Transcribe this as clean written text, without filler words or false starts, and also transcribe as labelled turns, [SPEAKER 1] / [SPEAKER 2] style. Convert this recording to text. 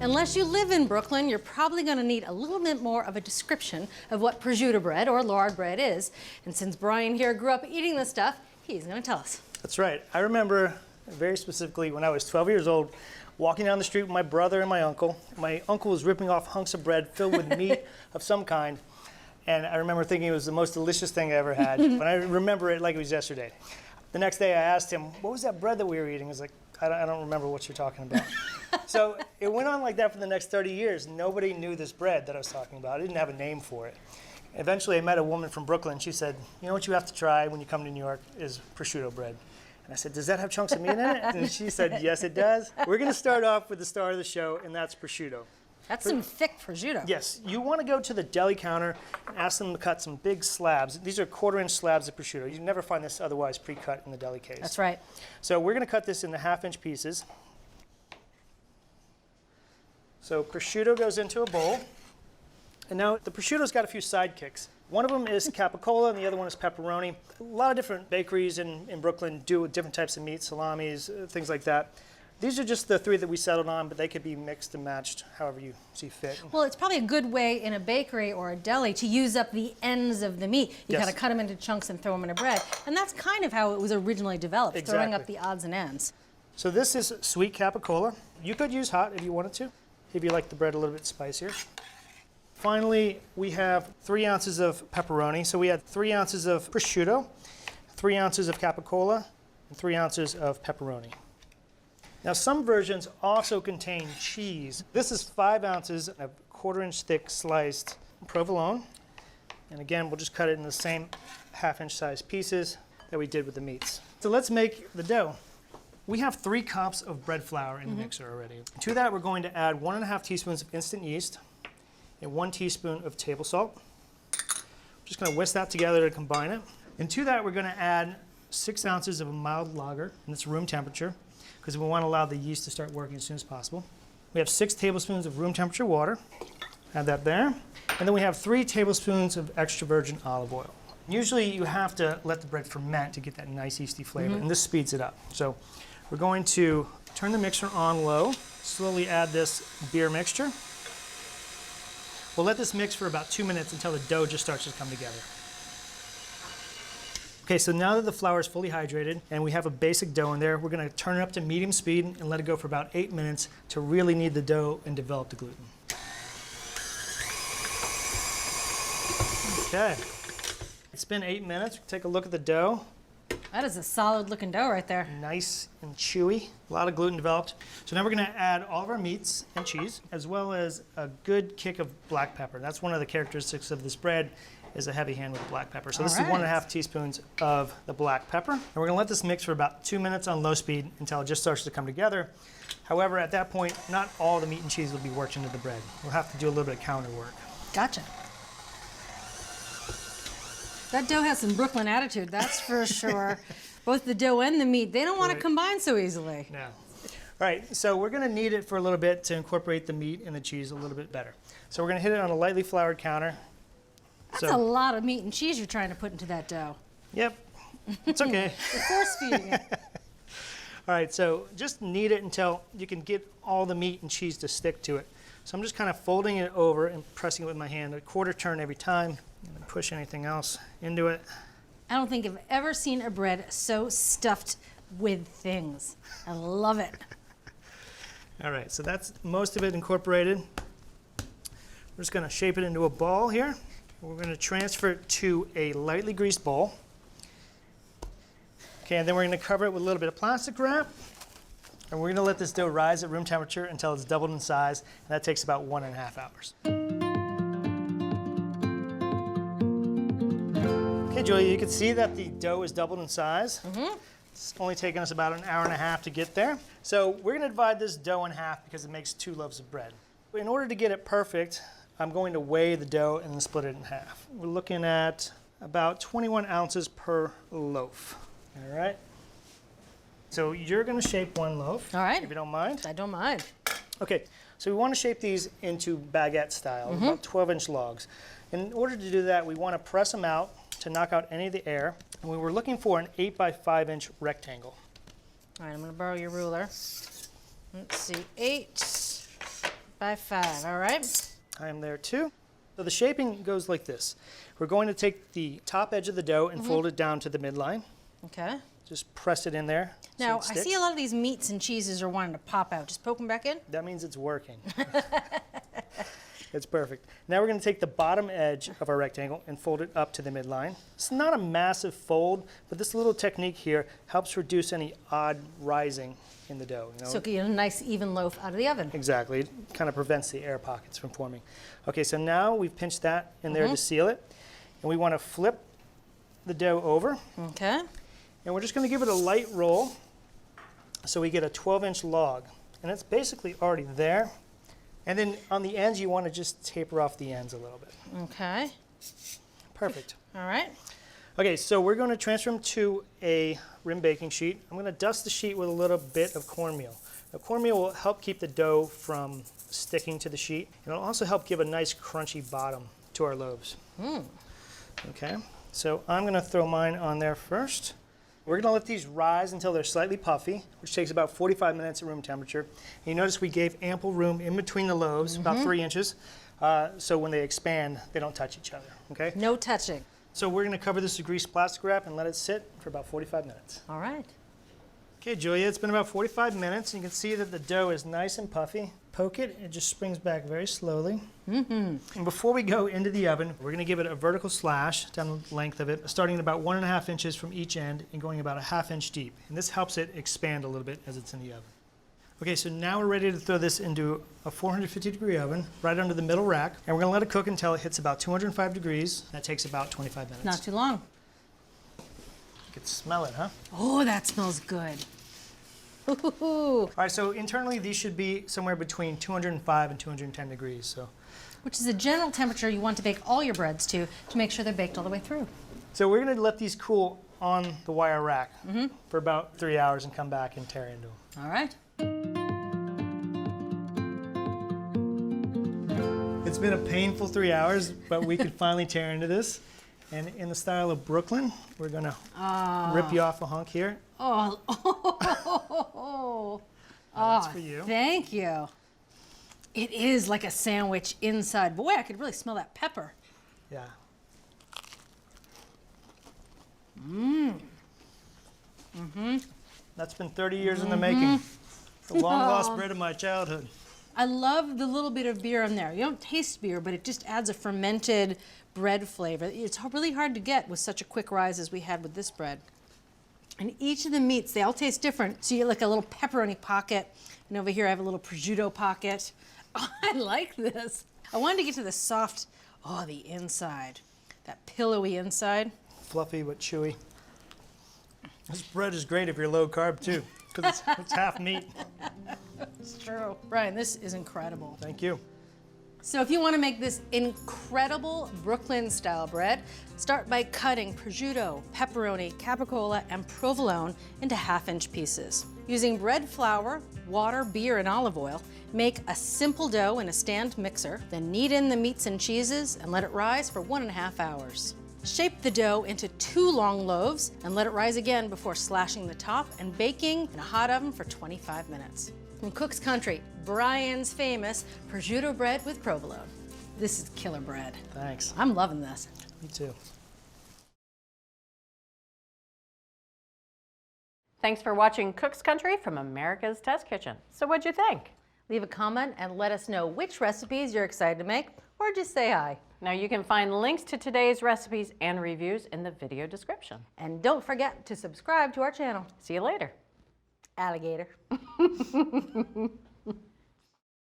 [SPEAKER 1] Unless you live in Brooklyn, you're probably going to need a little bit more of a description of what prosciutto bread or lard bread is. And since Bryan here grew up eating this stuff, he's going to tell us.
[SPEAKER 2] That's right. I remember very specifically when I was 12 years old, walking down the street with my brother and my uncle. My uncle was ripping off hunks of bread filled with meat of some kind. And I remember thinking it was the most delicious thing I ever had. But I remember it like it was yesterday. The next day I asked him, what was that bread that we were eating? He was like, I don't remember what you're talking about. So it went on like that for the next 30 years. Nobody knew this bread that I was talking about. I didn't have a name for it. Eventually I met a woman from Brooklyn. She said, you know what you have to try when you come to New York is prosciutto bread. And I said, does that have chunks of meat in it? And she said, yes, it does. We're going to start off with the star of the show, and that's prosciutto.
[SPEAKER 1] That's some thick prosciutto.
[SPEAKER 2] Yes. You want to go to the deli counter and ask them to cut some big slabs. These are 1/4-inch slabs of prosciutto. You never find this otherwise pre-cut in the deli case.
[SPEAKER 1] That's right.
[SPEAKER 2] So we're going to cut this into 1/2-inch pieces. So prosciutto goes into a bowl. And now the prosciutto's got a few sidekicks. One of them is Capicola and the other one is Pepperoni. A lot of different bakeries in Brooklyn do different types of meat, salamis, things like that. These are just the 3 that we settled on, but they could be mixed and matched however you see fit.
[SPEAKER 1] Well, it's probably a good way in a bakery or a deli to use up the ends of the meat. You kind of cut them into chunks and throw them in a bread. And that's kind of how it was originally developed, throwing up the odds and ends.
[SPEAKER 2] So this is sweet Capicola. You could use hot if you wanted to, if you like the bread a little bit spicier. Finally, we have 3 ounces of pepperoni. So we had 3 ounces of prosciutto, 3 ounces of Capicola, and 3 ounces of pepperoni. Now some versions also contain cheese. This is 5 ounces of 1/4-inch thick sliced provolone. And again, we'll just cut it in the same 1/2-inch size pieces that we did with the meats. So let's make the dough. We have 3 cups of bread flour in the mixer already. To that, we're going to add 1½ teaspoons of instant yeast and 1 teaspoon of table salt. Just going to whisk that together to combine it. And to that, we're going to add 6 ounces of a mild lager, and it's room temperature, because we want to allow the yeast to start working as soon as possible. We have 6 tablespoons of room temperature water. Add that there. And then we have 3 tablespoons of extra virgin olive oil. Usually you have to let the bread ferment to get that nice yeasty flavor, and this speeds it up. So we're going to turn the mixer on low, slowly add this beer mixture. We'll let this mix for about 2 minutes until the dough just starts to come together. Okay, so now that the flour is fully hydrated and we have a basic dough in there, we're going to turn it up to medium speed and let it go for about 8 minutes to really knead the dough and develop the gluten. Okay, it's been 8 minutes. Take a look at the dough.
[SPEAKER 1] That is a solid looking dough right there.
[SPEAKER 2] Nice and chewy, a lot of gluten developed. So now we're going to add all of our meats and cheese, as well as a good kick of black pepper. That's one of the characteristics of this bread, is a heavy hand with black pepper. So this is 1½ teaspoons of the black pepper. And we're going to let this mix for about 2 minutes on low speed until it just starts to come together. However, at that point, not all the meat and cheese will be worked into the bread. We'll have to do a little bit of counter work.
[SPEAKER 1] Gotcha. That dough has some Brooklyn attitude, that's for sure. Both the dough and the meat, they don't want to combine so easily.
[SPEAKER 2] No. All right, so we're going to knead it for a little bit to incorporate the meat and the cheese a little bit better. So we're going to hit it on a lightly floured counter.
[SPEAKER 1] That's a lot of meat and cheese you're trying to put into that dough.
[SPEAKER 2] Yep, it's okay.
[SPEAKER 1] You're force feeding it.
[SPEAKER 2] All right, so just knead it until you can get all the meat and cheese to stick to it. So I'm just kind of folding it over and pressing it with my hand, a 1/4 turn every time, and then push anything else into it.
[SPEAKER 1] I don't think I've ever seen a bread so stuffed with things. I love it.
[SPEAKER 2] All right, so that's most of it incorporated. We're just going to shape it into a ball here. We're going to transfer it to a lightly greased bowl. Okay, and then we're going to cover it with a little bit of plastic wrap. And we're going to let this dough rise at room temperature until it's doubled in size, and that takes about 1½ hours. Okay, Julia, you can see that the dough is doubled in size. It's only taken us about 1.5 hours to get there. So we're going to divide this dough in half because it makes 2 loaves of bread. In order to get it perfect, I'm going to weigh the dough and then split it in half. We're looking at about 21 ounces per loaf. All right. So you're going to shape 1 loaf,
[SPEAKER 1] all right,
[SPEAKER 2] if you don't mind.
[SPEAKER 1] I don't mind.
[SPEAKER 2] Okay, so we want to shape these into baguette style, about 12-inch logs. In order to do that, we want to press them out to knock out any of the air. And we were looking for an 8 by 5-inch rectangle.
[SPEAKER 1] All right, I'm going to borrow your ruler. Let's see, 8 by 5, all right.
[SPEAKER 2] I am there too. So the shaping goes like this. We're going to take the top edge of the dough and fold it down to the midline.
[SPEAKER 1] Okay.
[SPEAKER 2] Just press it in there.
[SPEAKER 1] Now,
[SPEAKER 2] so
[SPEAKER 1] I see a lot of these meats and cheeses are wanting to pop out. Just poke them back in?
[SPEAKER 2] That means it's working. It's perfect. Now we're going to take the bottom edge of our rectangle and fold it up to the midline. It's not a massive fold, but this little technique here helps reduce any odd rising in the dough. You know?
[SPEAKER 1] So get a nice even loaf out of the oven.
[SPEAKER 2] Exactly. It kind of prevents the air pockets from forming. Okay, so now we've pinched that in there to seal it. And we want to flip the dough over.
[SPEAKER 1] Okay.
[SPEAKER 2] And we're just going to give it a light roll so we get a 12-inch log. And it's basically already there. And then on the ends, you want to just taper off the ends a little bit.
[SPEAKER 1] Okay.
[SPEAKER 2] Perfect.
[SPEAKER 1] All right.
[SPEAKER 2] Okay, so we're going to transfer them to a rim baking sheet. I'm going to dust the sheet with a little bit of cornmeal. Now, cornmeal will help keep the dough from sticking to the sheet. And it'll also help give a nice crunchy bottom to our loaves. Okay, so I'm going to throw mine on there first. We're going to let these rise until they're slightly puffy, which takes about 45 minutes at room temperature. And you notice we gave ample room in between the loaves, about 3 inches, so when they expand, they don't touch each other, okay?
[SPEAKER 1] No touching.
[SPEAKER 2] So we're going to cover this with greased plastic wrap and let it sit for about 45 minutes.
[SPEAKER 1] All right.
[SPEAKER 2] Okay, Julia, it's been about 45 minutes. You can see that the dough is nice and puffy. Poke it, it just springs back very slowly. And before we go into the oven, we're going to give it a vertical slash down the length of it, starting at about 1.5 inches from each end and going about a 1/2 inch deep. And this helps it expand a little bit as it's in the oven. Okay, so now we're ready to throw this into a 450-degree oven right under the middle rack. And we're going to let it cook until it hits about 205 degrees. That takes about 25 minutes.
[SPEAKER 1] Not too long.
[SPEAKER 2] You can smell it, huh?
[SPEAKER 1] Oh, that smells good. Ooh.
[SPEAKER 2] All right, so internally these should be somewhere between 205 and 210 degrees. So,
[SPEAKER 1] Which is a general temperature you want to bake all your breads to make sure they're baked all the way through.
[SPEAKER 2] so we're going to let these cool on the wire rack for about 3 hours and come back and tear into them.
[SPEAKER 1] All right.
[SPEAKER 2] It's been a painful 3 hours, but we could finally tear into this. And in the style of Brooklyn, we're going to rip you off a hunk here.
[SPEAKER 1] Oh,
[SPEAKER 2] That's for you.
[SPEAKER 1] Thank you. It is like a sandwich inside. Boy, I could really smell that pepper.
[SPEAKER 2] Yeah. That's been 30 years in the making. The long-lost bread of my childhood.
[SPEAKER 1] I love the little bit of beer in there. You don't taste beer, but it just adds a fermented bread flavor. It's really hard to get with such a quick rise as we had with this bread. And each of the meats, they all taste different. So you get like a little pepperoni pocket, and over here I have a little prosciutto pocket. Oh, I like this. I wanted to get to the soft, the inside, that pillowy inside.
[SPEAKER 2] Fluffy but chewy. This bread is great if you're low carb too, because it's half meat.
[SPEAKER 1] It's true. Bryan, this is incredible.
[SPEAKER 2] Thank you.
[SPEAKER 1] So if you want to make this incredible Brooklyn-style bread, start by cutting prosciutto, pepperoni, capicola, and provolone into 1/2 inch pieces. Using bread flour, water, beer, and olive oil, make a simple dough in a stand mixer, then knead in the meats and cheeses and let it rise for 1.5 hours. Shape the dough into 2 long loaves and let it rise again before slashing the top and baking in a hot oven for 25 minutes. From Cook's Country, Bryan's famous prosciutto bread with provolone. This is killer bread.
[SPEAKER 2] Thanks.
[SPEAKER 1] I'm loving this.
[SPEAKER 2] Me too.
[SPEAKER 3] Thanks for watching Cook's Country from America's Test Kitchen. So what'd you think?
[SPEAKER 1] Leave a comment and let us know which recipes you're excited to make, or just say hi.
[SPEAKER 3] Now you can find links to today's recipes and reviews in the video description.
[SPEAKER 1] And don't forget to subscribe to our channel.
[SPEAKER 3] See you later.
[SPEAKER 1] Alligator.